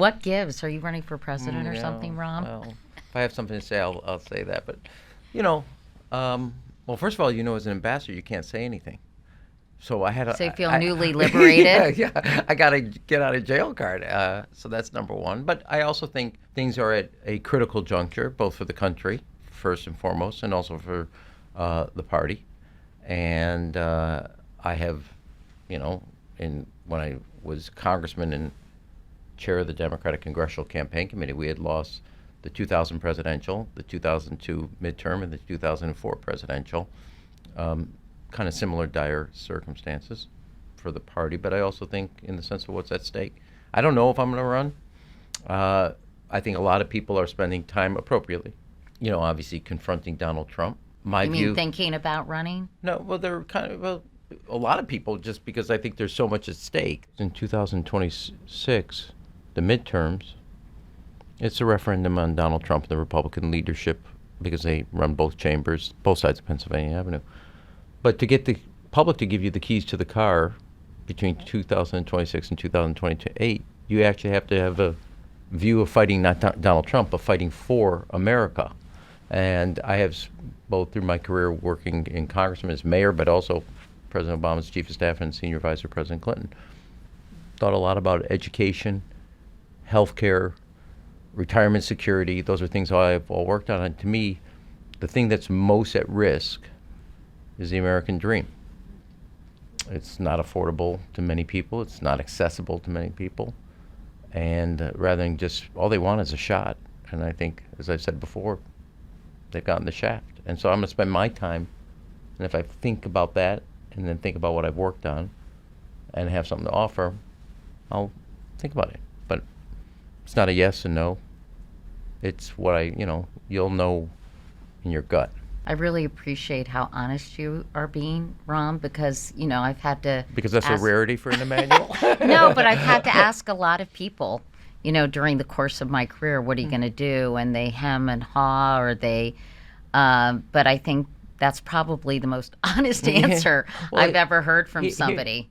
What gives? Are you running for president or Yeah, something, Rom? well, if I have something to say, I'll say that. But, you know, well, first of all, as an ambassador, you can't say anything. So I had a, So you feel I, newly yeah, liberated? yeah. I got a get out of jail card. So that's number one. But I also think things are at a critical juncture, both for the country, first and foremost, and also for the party. And I have, when I was congressman and chair of the Democratic Congressional Campaign Committee, we had lost the 2000 presidential, the 2002 midterm, and the 2004 presidential. Kind of similar dire circumstances for the party, but I also think in the sense of what's at stake. I don't know if I'm going to run. I think a lot of people are spending time appropriately, obviously confronting Donald Trump. My You view, mean thinking about running? no, well, they're kind of, well, a lot of people, just because I think there's so much at stake. In 2026, the midterms, it's a referendum on Donald Trump and the Republican leadership because they run both chambers, both sides of Pennsylvania Avenue. But to get the public to give you the keys to the car between 2026 and 2028, you actually have to have a view of fighting not Donald Trump, but fighting for America. And I have, both through my career working in Congressman as mayor, but also President Obama's chief of staff and senior advisor, President Clinton, thought a lot about education, healthcare, retirement security. Those are things I've all worked on. And to me, the thing that's most at risk is the American dream. It's not affordable to many people. It's not accessible to many people. And rather than just, all they want is a shot. And I think, as I've said before, they've gotten the shaft. And so I'm going to spend my time, and if I think about that and then think about what I've worked on and have something to offer, I'll think about it. But it's not a yes and no. It's what you'll know in your gut. I really appreciate how honest you are being, Ron, because, I've had to Because that's ask... a rarity for an Emmanuel? No, but I've had to ask a lot of people, during the course of my career, what are you going to do? And they hem and haw, or they, but I think that's probably the most honest answer Well, I've ever heard from somebody.